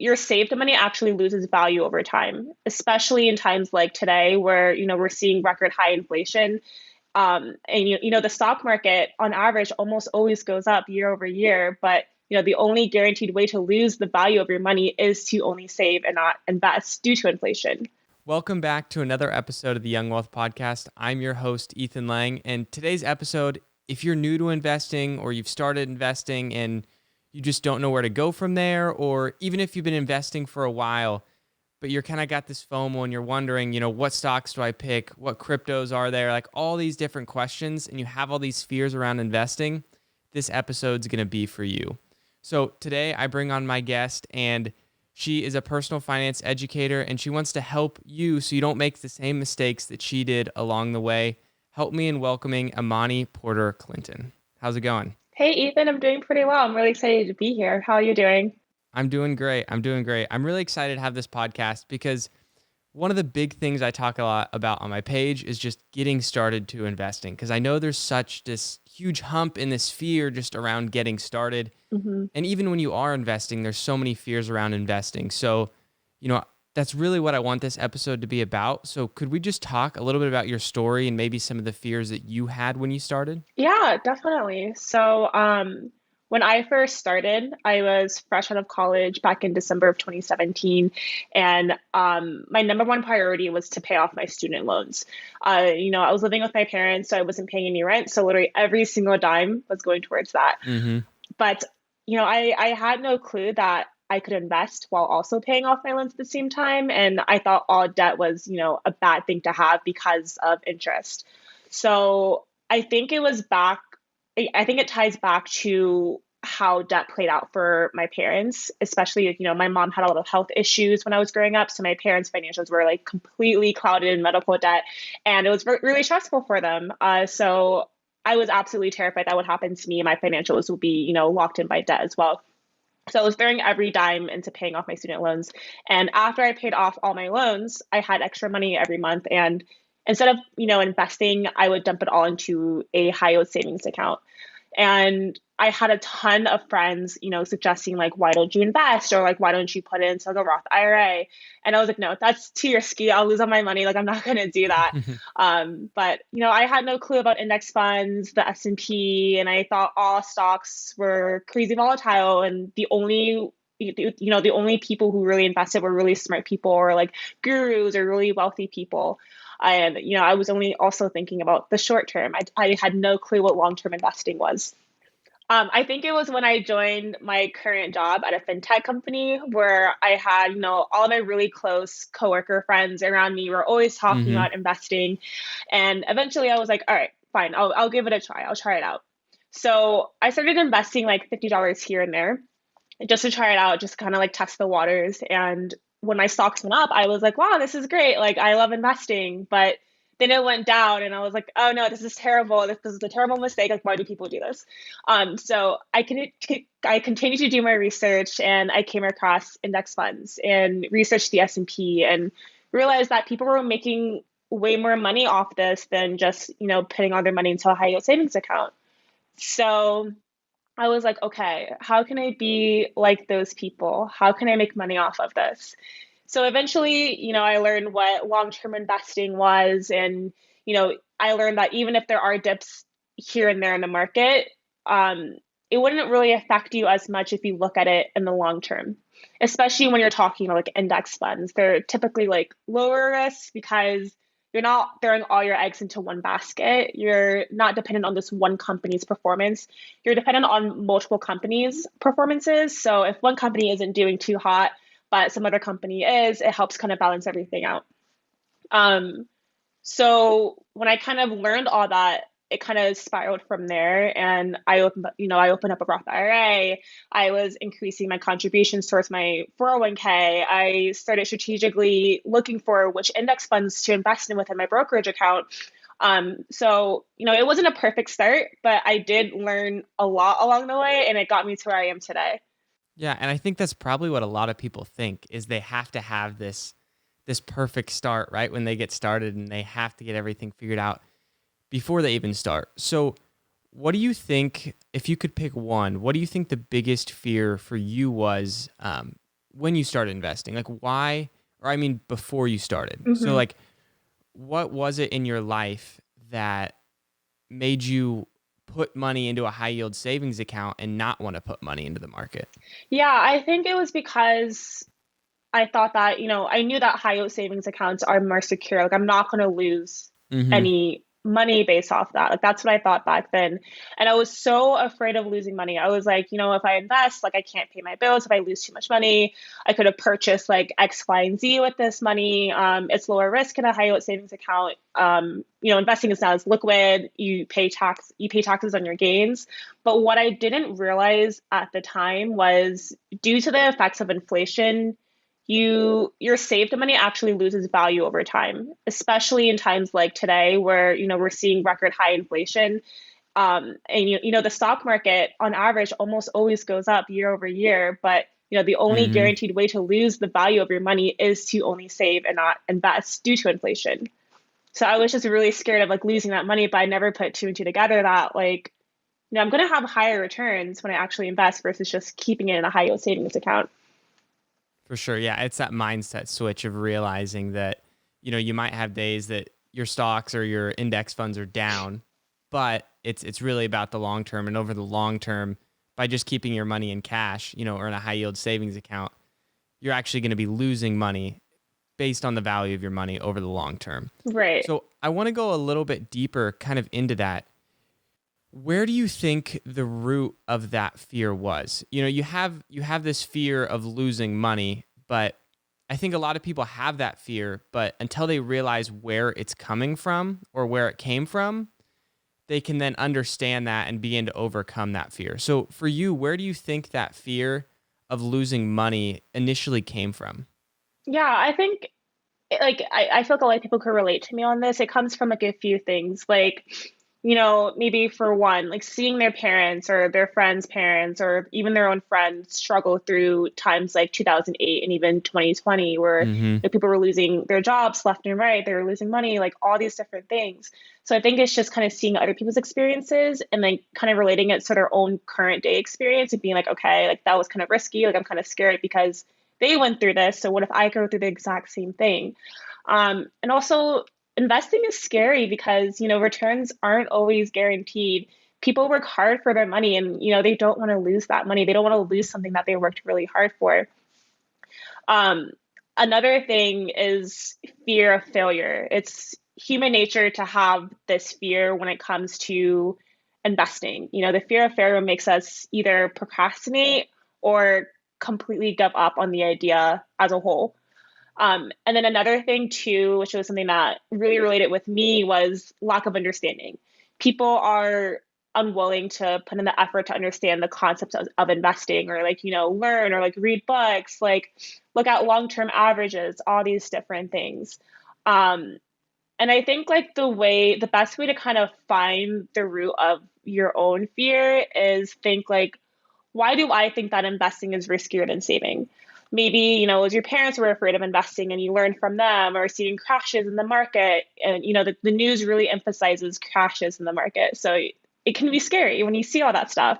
your saved money actually loses value over time, especially in times like today where, we're seeing record high inflation. And the stock market on average almost always goes up year over year, but the only guaranteed way to lose the value of your money is to only save and not invest due to inflation. Welcome back to another episode of the Young Wealth Podcast. I'm your host, Ethan Lang, and today's episode, if you're new to investing or you've started investing and you just don't know where to go from there, or even if you've been investing for a while, but you're kind of got this FOMO and you're wondering, what stocks do I pick? What cryptos are there? Like all these different questions, and you have all these fears around investing, this episode's going to be for you. So today I bring on my guest, and she is a personal finance educator, and she wants to help you so you don't make the same mistakes that she did along the way. Help me in welcoming Amani Porter Clinton. How's it going? Hey, Ethan, I'm doing pretty well. I'm really excited to be here. How are you doing? I'm doing great. I'm really excited to have this podcast because one of the big things I talk a lot about on my page is just getting started to investing, because I know there's such this huge hump in this fear just around getting started. Mm-hmm. And even when you are investing, there's so many fears around investing. So, that's really what I want this episode to be about. So could we just talk a little bit about your story and maybe some of the fears that you had when you started? Yeah, definitely. So, when I first started, I was fresh out of college back in December of 2017, and my number one priority was to pay off my student loans. I was living with my parents, so I wasn't paying any rent, so literally every single dime was going towards that. Mm-hmm. But I had no clue that I could invest while also paying off my loans at the same time, and I thought all debt was a bad thing to have because of interest. So I think it ties back to how debt played out for my parents, especially if, my mom had a lot of health issues when I was growing up. So my parents' financials were like completely clouded in medical debt, and it was really stressful for them. So I was absolutely terrified that would happen to me. My financials would be, locked in by debt as well. So I was throwing every dime into paying off my student loans. And after I paid off all my loans, I had extra money every month. And instead of, investing, I would dump it all into a high yield savings account. And I had a ton of friends, suggesting like, why don't you invest? Or like, why don't you put it into like a Roth IRA? And I was like, no, that's too risky. I'll lose all my money. Like, I'm not going to do that. But, I had no clue about index funds, the S&P, and I thought all stocks were crazy volatile. And the only people who really invested were really smart people or like gurus or really wealthy people. And, I was only also thinking about the short term. I had no clue what long-term investing was. I think it was when I joined my current job at a fintech company where I had, all of my really close coworker friends around me were always talking Mm-hmm. about investing. And eventually I was like, all right, fine, I'll give it a try. I'll try it out. So I started investing like $50 here and there just to try it out, just kind of like test the waters. And when my stocks went up, I was like, wow, this is great. Like, I love investing. But then it went down, and I was like, oh no, this is terrible. This is a terrible mistake. Like, why do people do this? So I continued to do my research, and I came across index funds and researched the S&P and realized that people were making way more money off this than just, putting all their money into a high yield savings account. So I was like, okay, how can I be like those people? How can I make money off of this? So eventually, I learned what long-term investing was. And, I learned that even if there are dips here and there in the market, it wouldn't really affect you as much if you look at it in the long term, especially when you're talking about like index funds. They're typically like lower risk because you're not throwing all your eggs into one basket. You're not dependent on this one company's performance. You're dependent on multiple companies' performances. So if one company isn't doing too hot, but some other company is, it helps kind of balance everything out. Um, so when I kind of learned all that, it kind of spiraled from there. And I opened up a Roth IRA. I was increasing my contributions towards my 401k. I started strategically looking for which index funds to invest in within my brokerage account. So, it wasn't a perfect start, but I did learn a lot along the way, and it got me to where I am today. Yeah, and I think that's probably what a lot of people think is they have to have this perfect start right when they get started, and they have to get everything figured out before they even start. So what do you think, if you could pick one, what do you think the biggest fear for you was when you started investing? Like why, or I mean, before you started. So Hmm. like, what was it in your life that made you put money into a high yield savings account and not want to put money into the market? Yeah, I think it was because I thought that, I knew that high yield savings accounts are more secure. Like I'm not going to lose Mm-hmm. any money based off that. Like that's what I thought back then. And I was so afraid of losing money. I was like, if I invest, like I can't pay my bills. If I lose too much money, I could have purchased like X, Y, and Z with this money. It's lower risk in a high yield savings account. Investing is not as liquid. You pay taxes on your gains. But what I didn't realize at the time was due to the effects of inflation, your saved money actually loses value over time, especially in times like today where we're seeing record high inflation. And the stock market on average almost always goes up year over year, but the only Mm-hmm. guaranteed way to lose the value of your money is to only save and not invest due to inflation. So I was just really scared of like losing that money, but I never put two and two together that like I'm going to have higher returns when I actually invest versus just keeping it in a high yield savings account. For sure. Yeah. It's that mindset switch of realizing that, you might have days that your stocks or your index funds are down, but it's really about the long term. And over the long term, by just keeping your money in cash, or in a high yield savings account, you're actually going to be losing money based on the value of your money over the long term. Right. So I want to go a little bit deeper kind of into that. Where do you think the root of that fear was? You have this fear of losing money, but I think a lot of people have that fear, but until they realize where it's coming from or where it came from, they can then understand that and begin to overcome that fear. So for you, where do you think that fear of losing money initially came from? Yeah, I think like I feel like a lot of people could relate to me on this. It comes from like a few things. Like, maybe for one, like seeing their parents or their friends' parents or even their own friends struggle through times like 2008 and even 2020 where Mm-hmm. people were losing their jobs left and right, they were losing money, like all these different things. So I think it's just kind of seeing other people's experiences and then kind of relating it to their own current day experience and being like, okay, like that was kind of risky. Like I'm kind of scared because they went through this. So what if I go through the exact same thing? And also, investing is scary because, returns aren't always guaranteed. People work hard for their money and, they don't want to lose that money. They don't want to lose something that they worked really hard for. Um, Another thing is fear of failure. It's human nature to have this fear when it comes to investing. The fear of failure makes us either procrastinate or completely give up on the idea as a whole. And then another thing too, which was something that really related with me, was lack of understanding. People are unwilling to put in the effort to understand the concepts of investing or like, learn or like read books, like look at long-term averages, all these different things. Um, and I think like the best way to kind of find the root of your own fear is think like, why do I think that investing is riskier than saving? Maybe, it was your parents were afraid of investing and you learned from them or seeing crashes in the market. And, the news really emphasizes crashes in the market. So it can be scary when you see all that stuff.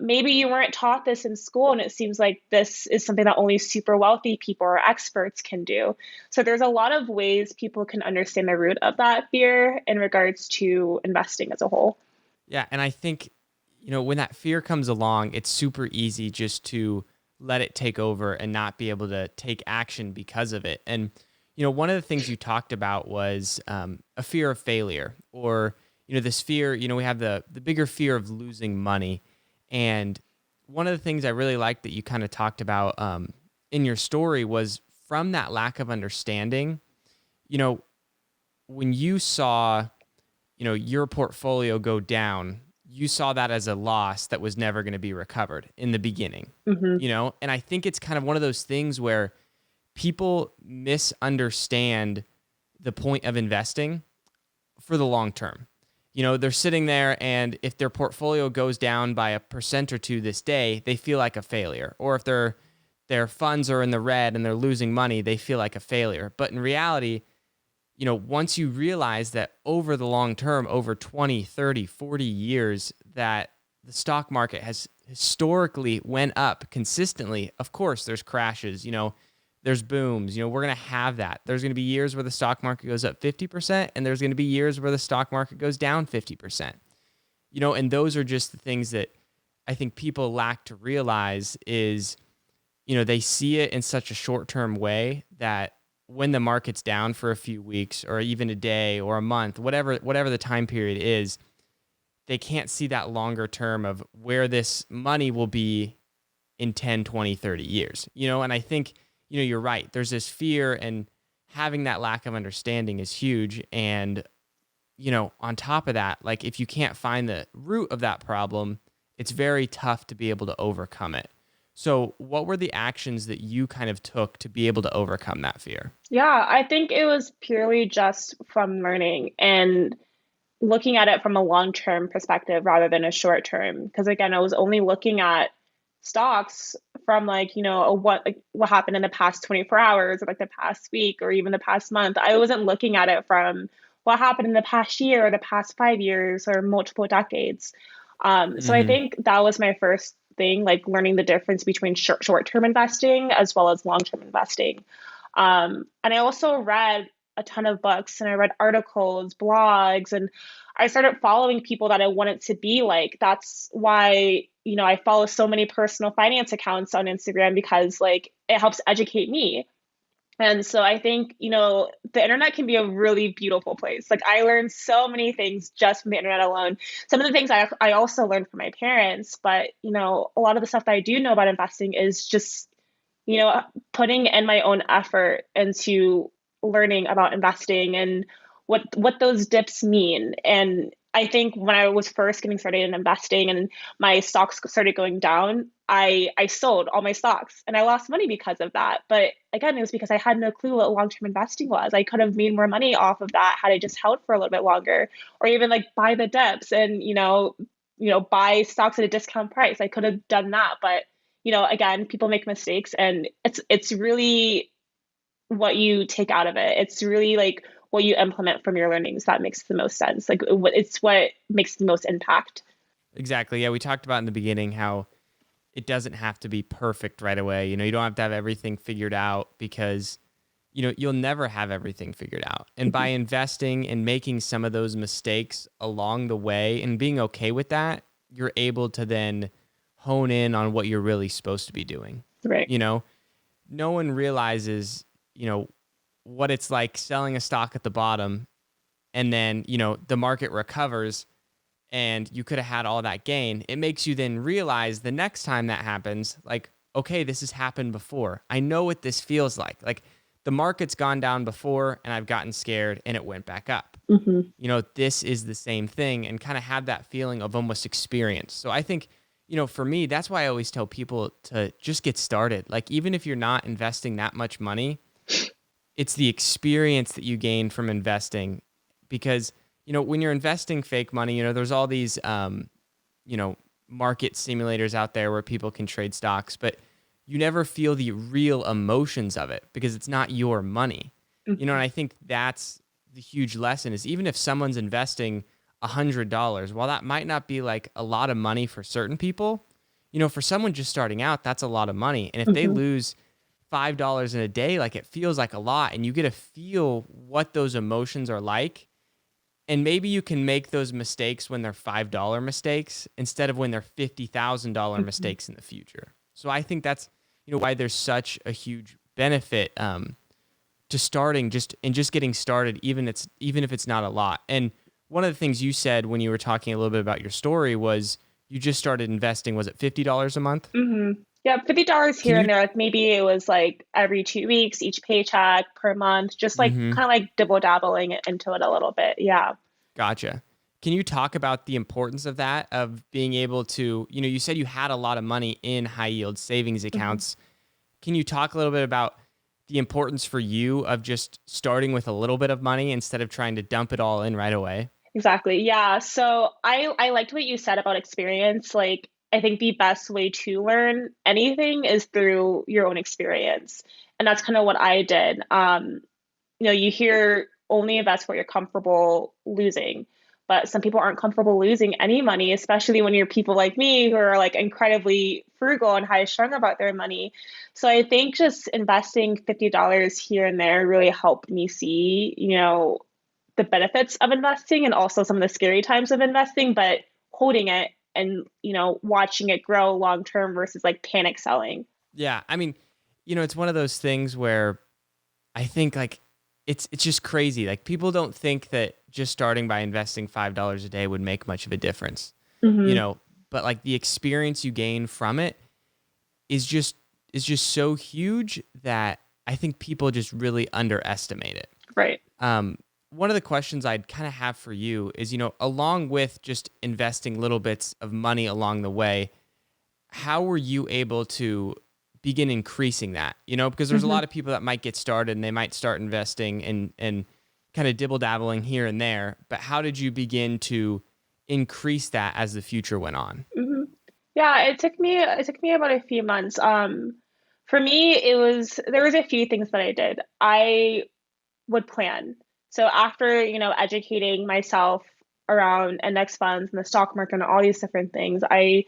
Maybe you weren't taught this in school and it seems like this is something that only super wealthy people or experts can do. So there's a lot of ways people can understand the root of that fear in regards to investing as a whole. Yeah. And I think, when that fear comes along, it's super easy just to let it take over and not be able to take action because of it. And, one of the things you talked about was a fear of failure or, this fear, we have the bigger fear of losing money. And one of the things I really liked that you kind of talked about in your story was from that lack of understanding, you know, when you saw, your portfolio go down, you saw that as a loss that was never going to be recovered in the beginning, Hmm. And I think it's kind of one of those things where people misunderstand the point of investing for the long term. They're sitting there and if their portfolio goes down by 1% or 2 this day, they feel like a failure. Or if their funds are in the red and they're losing money, they feel like a failure. But in reality, once you realize that over the long term, over 20, 30, 40 years, that the stock market has historically went up consistently. Of course, there's crashes, there's booms, we're going to have that. There's going to be years where the stock market goes up 50%, and there's going to be years where the stock market goes down 50%. And those are just the things that I think people lack to realize is, they see it in such a short-term way that when the market's down for a few weeks or even a day or a month, whatever the time period is, they can't see that longer term of where this money will be in 10, 20, 30 years. And I think, you're right. There's this fear, and having that lack of understanding is huge. And, on top of that, like if you can't find the root of that problem, it's very tough to be able to overcome it. So what were the actions that you kind of took to be able to overcome that fear? Yeah, I think it was purely just from learning and looking at it from a long-term perspective rather than a short-term. Because again, I was only looking at stocks from what happened in the past 24 hours or like the past week or even the past month. I wasn't looking at it from what happened in the past year or the past 5 years or multiple decades. So I Mm-hmm. think that was my first thing, like learning the difference between short-term investing as well as long-term investing. And I also read a ton of books and I read articles, blogs, and I started following people that I wanted to be like. That's why, I follow so many personal finance accounts on Instagram because like it helps educate me. And so I think, the internet can be a really beautiful place. Like I learned so many things just from the internet alone. Some of the things I also learned from my parents, but, a lot of the stuff that I do know about investing is just, putting in my own effort into learning about investing and what those dips mean. And I think when I was first getting started in investing and my stocks started going down, I sold all my stocks and I lost money because of that. But again, it was because I had no clue what long-term investing was. I could have made more money off of that had I just held for a little bit longer, or even like buy the dips and buy stocks at a discount price. I could have done that, but again, people make mistakes, and it's really what you take out of it. It's really like what you implement from your learnings that makes the most sense. Like it's what makes the most impact. Exactly. Yeah, we talked about in the beginning how it doesn't have to be perfect right away. You don't have to have everything figured out because, you'll never have everything figured out. And by investing and making some of those mistakes along the way and being okay with that, you're able to then hone in on what you're really supposed to be doing. Right. No one realizes, what it's like selling a stock at the bottom and then, the market recovers and you could have had all that gain. It makes you then realize the next time that happens, like, okay, this has happened before. I know what this feels like. Like the market's gone down before and I've gotten scared and it went back up. Mm-hmm. This is the same thing, and kind of have that feeling of almost experience. So I think, for me, that's why I always tell people to just get started. Like, even if you're not investing that much money, it's the experience that you gain from investing. Because, when you're investing fake money, there's all these, market simulators out there where people can trade stocks, but you never feel the real emotions of it because it's not your money. And I think that's the huge lesson is even if someone's investing $100, while that might not be like a lot of money for certain people, for someone just starting out, that's a lot of money. And if they Mm-hmm. lose $5 in a day, like it feels like a lot, and you get to feel what those emotions are like. And maybe you can make those mistakes when they're $5 mistakes instead of when they're $50,000 Mm-hmm. mistakes in the future. So I think that's why there's such a huge benefit to starting just getting started, even if it's not a lot. And one of the things you said when you were talking a little bit about your story was you just started investing. Was it $50 a month? Mm-hmm. Yeah, $50 Can here you? and there. Like maybe it was like every 2 weeks, each paycheck per month, just like Mm-hmm. kind of like dibble dabbling into it a little bit. Yeah. Gotcha. Can you talk about the importance of that, of being able to, you said you had a lot of money in high yield savings Mm-hmm. accounts. Can you talk a little bit about the importance for you of just starting with a little bit of money instead of trying to dump it all in right away? Exactly. Yeah. So I liked what you said about experience. Like I think the best way to learn anything is through your own experience. And that's kind of what I did. You hear only invest where you're comfortable losing. but some people aren't comfortable losing any money, especially when you're people like me who are like incredibly frugal and high strung about their money. So I think just investing $50 here and there really helped me see, the benefits of investing and also some of the scary times of investing, but holding it and, watching it grow long term versus like panic selling. Yeah. I mean, it's one of those things where I think like it's just crazy. Like people don't think that just starting by investing $5 a day would make much of a difference. You Hmm. know, but like the experience you gain from it is just so huge that I think people just really underestimate it. Right. Um, One of the questions I'd kind of have for you is, along with just investing little bits of money along the way, how were you able to begin increasing that? Because there's a Hmm. lot of people that might get started and they might start investing and kind of dibble dabbling here and there. But how did you begin to increase that as the future went on? Hmm. Yeah, it took me about a few months. For me, there was a few things that I did. I would plan. So after, educating myself around index funds and the stock market and all these different things, I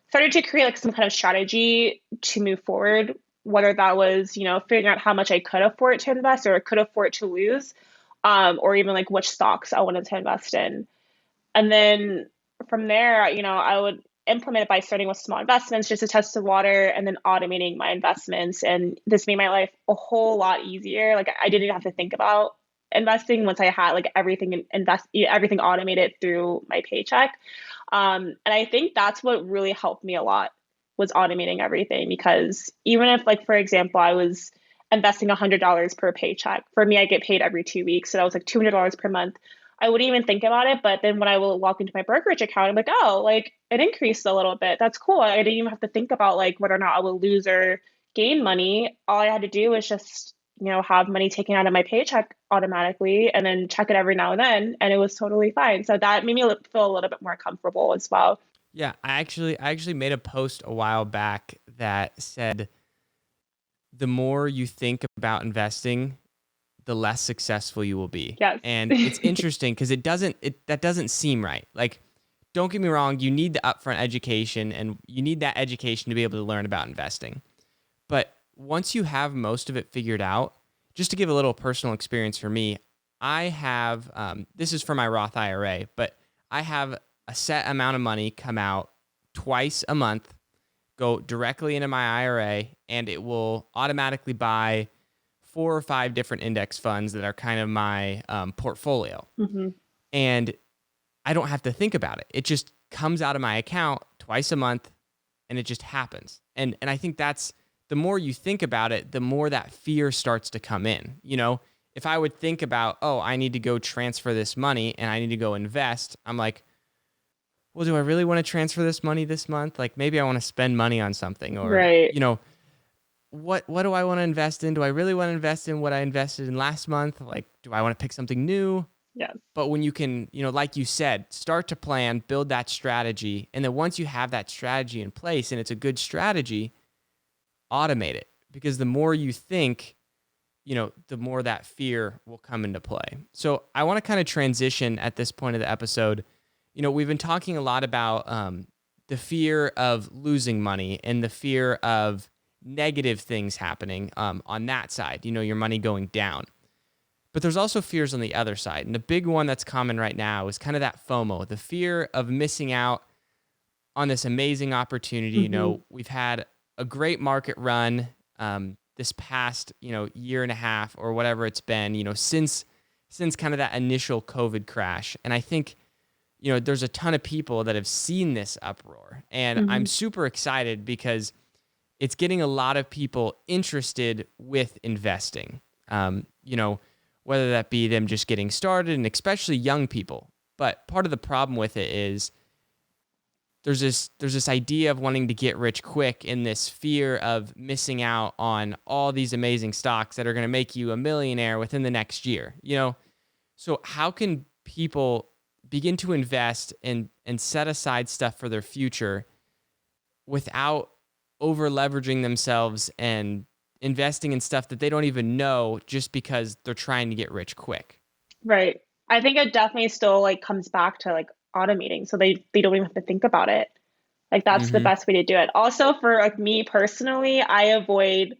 started to create like some kind of strategy to move forward, whether that was, figuring out how much I could afford to invest or could afford to lose, or even like which stocks I wanted to invest in. And then from there, I would implement it by starting with small investments just to test the water and then automating my investments. And this made my life a whole lot easier. Like I didn't have to think about investing once I had like everything automated through my paycheck. And I think that's what really helped me a lot was automating everything because even if like, for example, I was investing $100 per paycheck, for me, I get paid every 2 weeks. So that was like $200 per month. I wouldn't even think about it. But then when I will walk into my brokerage account, I'm like, oh, like it increased a little bit. That's cool. I didn't even have to think about like whether or not I will lose or gain money. All I had to do was just, have money taken out of my paycheck automatically and then check it every now and then. And it was totally fine. So that made me feel a little bit more comfortable as well. Yeah, I actually made a post a while back that said the more you think about investing, the less successful you will be. Yes. And it's interesting because that doesn't seem right. Like, don't get me wrong, you need the upfront education and you need that education to be able to learn about investing. But once you have most of it figured out, just to give a little personal experience for me, I have this is for my Roth IRA, but I have a set amount of money come out twice a month, go directly into my IRA, and it will automatically buy 4 or 5 different index funds that are kind of my portfolio. Hmm. And I don't have to think about it. It just comes out of my account twice a month and it just happens. And I think that's the more you think about it, the more that fear starts to come in. If I would think about, oh, I need to go transfer this money and I need to go invest, I'm like, well, do I really want to transfer this money this month? Like maybe I want to spend money on something or, Right. what do I want to invest in? Do I really want to invest in what I invested in last month? Like, do I want to pick something new? Yes. But when you can, like you said, start to plan, build that strategy, and then once you have that strategy in place and it's a good strategy, automate it. Because the more you think, the more that fear will come into play. So I want to kind of transition at this point of the episode. We've been talking a lot about the fear of losing money and the fear of negative things happening on that side, your money going down. But there's also fears on the other side. And the big one that's common right now is kind of that FOMO, the fear of missing out on this amazing opportunity. Hmm. We've had a great market run this past, year and a half or whatever it's been, since kind of that initial COVID crash. And I think, there's a ton of people that have seen this uproar. And I'm Hmm. super excited because it's getting a lot of people interested with investing. Whether that be them just getting started and especially young people. But part of the problem with it is there's this idea of wanting to get rich quick and this fear of missing out on all these amazing stocks that are going to make you a millionaire within the next year. So how can people begin to invest and set aside stuff for their future without over leveraging themselves and investing in stuff that they don't even know just because they're trying to get rich quick? Right. I think it definitely still like comes back to like automating. So they don't even have to think about it. Like that's the Mm-hmm. best way to do it. Also for like me personally, I avoid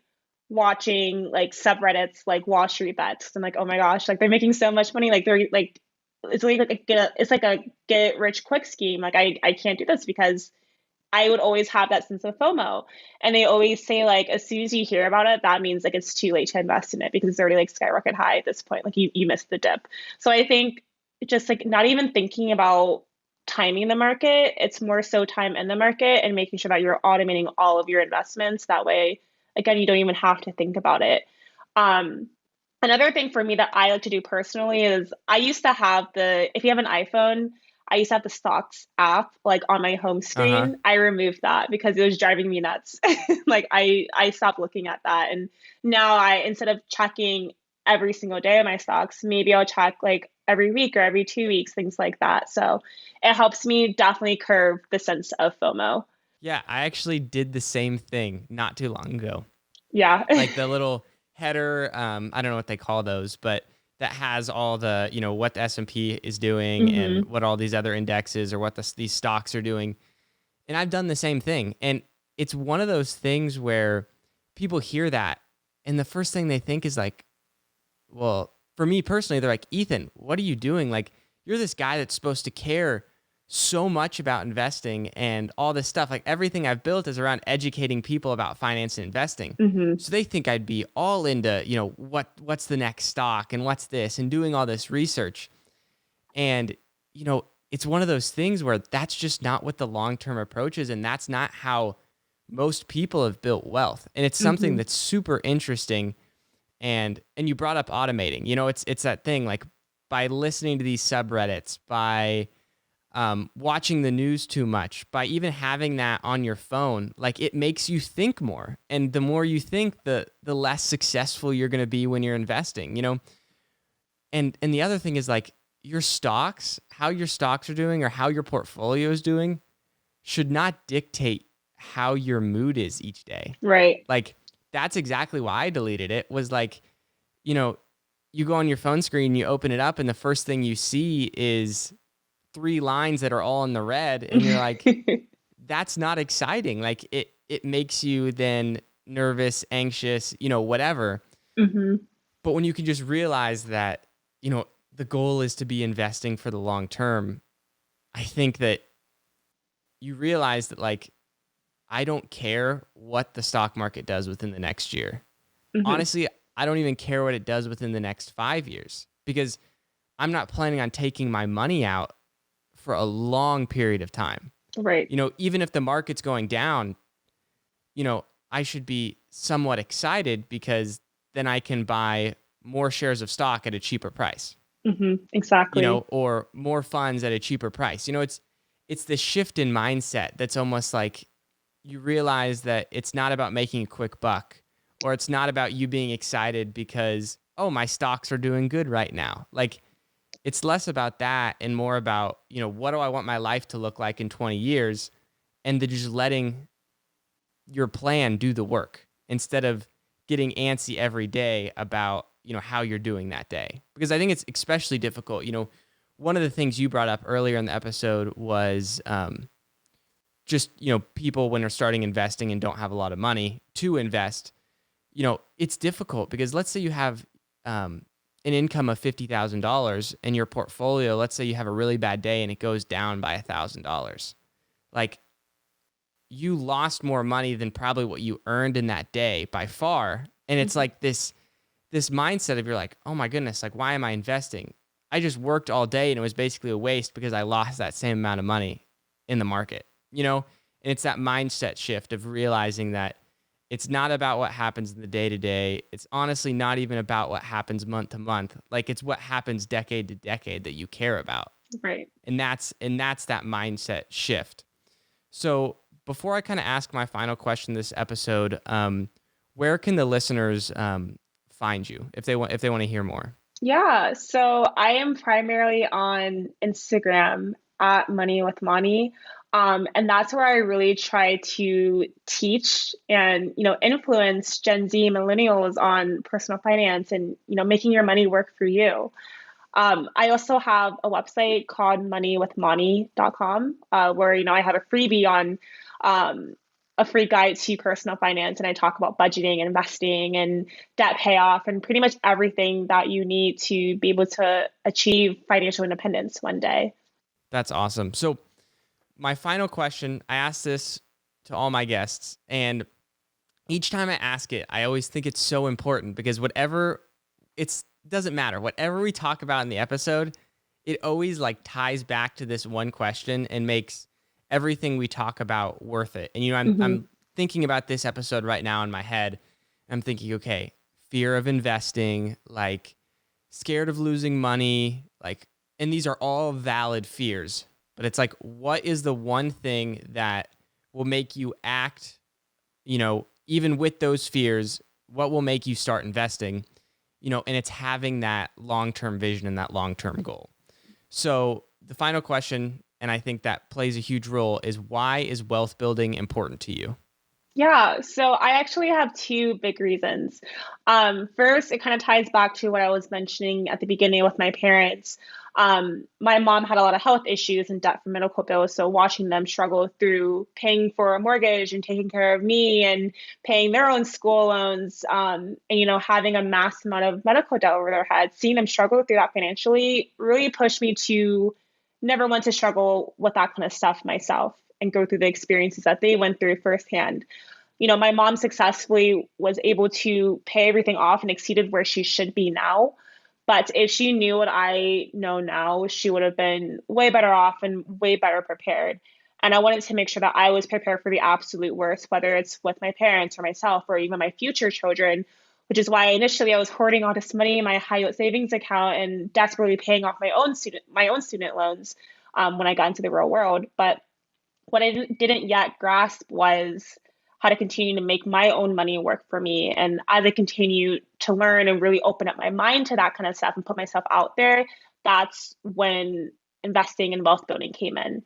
watching like subreddits like Wall Street bets. I'm like, oh my gosh, like they're making so much money. Like they're like it's like a get rich quick scheme. Like I can't do this because I would always have that sense of FOMO. And they always say like as soon as you hear about it, that means like it's too late to invest in it because it's already like skyrocket high at this point. Like you missed the dip. So I think just like not even thinking about timing the market, it's more so time in the market and making sure that you're automating all of your investments. That way, again, you don't even have to think about it. Um, Another thing for me that I like to do personally is I used to have if you have an iPhone, I used to have the stocks app like on my home Uh-huh. screen. I removed that because it was driving me nuts. Like I stopped looking at that. And now I instead of checking every single day of my stocks, maybe I'll check like every week or every 2 weeks, things like that. So it helps me definitely curb the sense of FOMO. Yeah, I actually did the same thing not too long ago. Yeah. Like the little header, I don't know what they call those, but that has all the, what the S&P is doing and Hmm. what all these other indexes or what these stocks are doing. And I've done the same thing. And it's one of those things where people hear that and the first thing they think is like, well, for me personally, they're like, Ethan, what are you doing? Like, you're this guy that's supposed to care so much about investing and all this stuff. Like, everything I've built is around educating people about finance and investing. Hmm. So they think I'd be all into, what's the next stock and what's this and doing all this research. And, it's one of those things where that's just not what the long term approach is. And that's not how most people have built wealth. And it's something Hmm. that's super interesting and you brought up automating. It's that thing like by listening to these subreddits, by watching the news too much, by even having that on your phone, like it makes you think more. And the more you think, the less successful you're going to be when you're investing. And the other thing is like your stocks, how your stocks are doing or how your portfolio is doing should not dictate how your mood is each day. Right. Like that's exactly why I deleted it was like, you know, you go on your phone screen, you open it up, and the first thing you see is three lines that are all in the red, and you're like, that's not exciting. Like it makes you then nervous, anxious, whatever. Hmm. But when you can just realize that, the goal is to be investing for the long term, I think that you realize that like I don't care what the stock market does within the next year. Hmm. Honestly, I don't even care what it does within the next 5 years because I'm not planning on taking my money out for a long period of time. Right. Even if the market's going down, I should be somewhat excited because then I can buy more shares of stock at a cheaper price, Hmm. Exactly. or more funds at a cheaper price. It's the shift in mindset that's almost like you realize that it's not about making a quick buck or it's not about you being excited because, oh, my stocks are doing good right now. Like it's less about that and more about, what do I want my life to look like in 20 years? And then just letting your plan do the work instead of getting antsy every day about, how you're doing that day. Because I think it's especially difficult. One of the things you brought up earlier in the episode was just, people when they're starting investing and don't have a lot of money to invest, it's difficult because let's say you have an income of $50,000 and your portfolio, let's say you have a really bad day and it goes down by $1,000. Like you lost more money than probably what you earned in that day by far. And it's Hmm. like this mindset of you're like, oh my goodness, like why am I investing? I just worked all day and it was basically a waste because I lost that same amount of money in the market, And it's that mindset shift of realizing that it's not about what happens in the day to day. It's honestly not even about what happens month to month. Like it's what happens decade to decade that you care about. Right. And that's that mindset shift. So before I kind of ask my final question this episode, where can the listeners find you if they want to hear more? Yeah. So I am primarily on Instagram at Money with Money. And that's where I really try to teach and, influence Gen Z millennials on personal finance and, making your money work for you. I also have a website called moneywithmoney.com, where, I have a freebie on a free guide to personal finance. And I talk about budgeting and investing and debt payoff and pretty much everything that you need to be able to achieve financial independence one day. That's awesome. So my final question, I ask this to all my guests, and each time I ask it, I always think it's so important because doesn't matter. Whatever we talk about in the episode, it always like ties back to this one question and makes everything we talk about worth it. And I'm thinking about this episode right now in my head. I'm thinking, okay, fear of investing, like scared of losing money, like, and these are all valid fears. But it's like, what is the one thing that will make you act, even with those fears, what will make you start investing? And it's having that long-term vision and that long-term goal. So the final question, and I think that plays a huge role, is why is wealth building important to you? Yeah, so I actually have two big reasons. First, it kind of ties back to what I was mentioning at the beginning with my parents. My mom had a lot of health issues and debt for medical bills, so watching them struggle through paying for a mortgage and taking care of me and paying their own school loans, and having a mass amount of medical debt over their heads, seeing them struggle through that financially really pushed me to never want to struggle with that kind of stuff myself and go through the experiences that they went through firsthand. My mom successfully was able to pay everything off and exceeded where she should be now. But if she knew what I know now, she would have been way better off and way better prepared. And I wanted to make sure that I was prepared for the absolute worst, whether it's with my parents or myself or even my future children, which is why initially I was hoarding all this money in my high yield savings account and desperately paying off my own student loans when I got into the real world. But what I didn't yet grasp was how to continue to make my own money work for me. And as I continue to learn and really open up my mind to that kind of stuff and put myself out there, that's when investing and wealth building came in.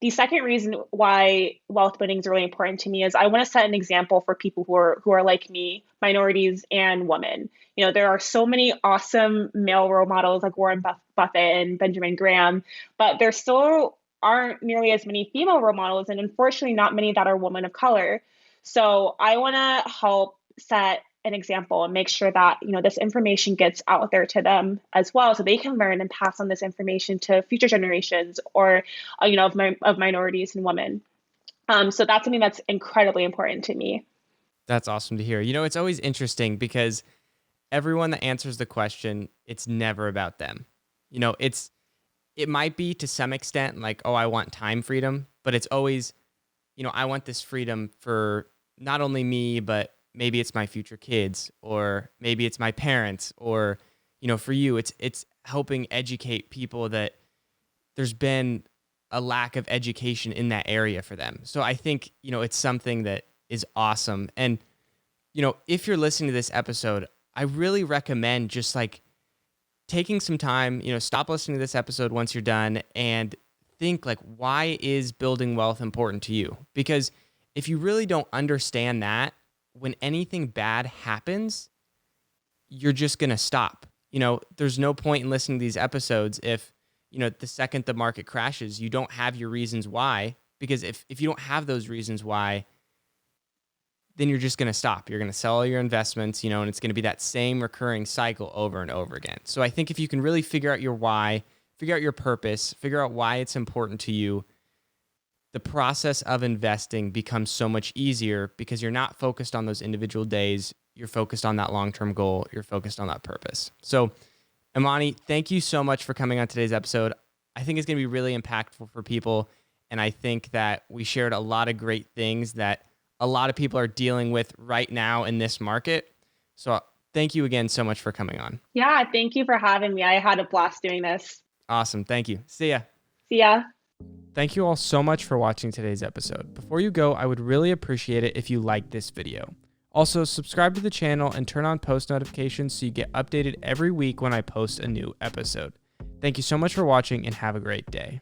The second reason why wealth building is really important to me is I want to set an example for people who are like me, minorities and women. There are so many awesome male role models like Warren Buffett and Benjamin Graham, but there still aren't nearly as many female role models, and unfortunately not many that are women of color. So I want to help set an example and make sure that this information gets out there to them as well, so they can learn and pass on this information to future generations or of minorities and women. So that's something that's incredibly important to me. That's awesome to hear. It's always interesting because everyone that answers the question, it's never about them. It might be to some extent like, oh, I want time freedom, but it's always, I want this freedom for not only me, but maybe it's my future kids, or maybe it's my parents, or, for you, it's helping educate people that there's been a lack of education in that area for them. So I think, it's something that is awesome. And, if you're listening to this episode, I really recommend just like taking some time, stop listening to this episode once you're done and think like, why is building wealth important to you? Because if you really don't understand that, when anything bad happens, you're just going to stop. There's no point in listening to these episodes if, the second the market crashes, you don't have your reasons why, because if you don't have those reasons why, then you're just going to stop. You're going to sell all your investments, and it's going to be that same recurring cycle over and over again. So I think if you can really figure out your why, figure out your purpose, figure out why it's important to you, the process of investing becomes so much easier because you're not focused on those individual days. You're focused on that long-term goal. You're focused on that purpose. So Imani, thank you so much for coming on today's episode. I think it's going to be really impactful for people. And I think that we shared a lot of great things that a lot of people are dealing with right now in this market. So thank you again so much for coming on. Yeah, thank you for having me. I had a blast doing this. Awesome. Thank you. See ya. See ya. Thank you all so much for watching today's episode. Before you go, I would really appreciate it if you liked this video. Also, subscribe to the channel and turn on post notifications so you get updated every week when I post a new episode. Thank you so much for watching and have a great day.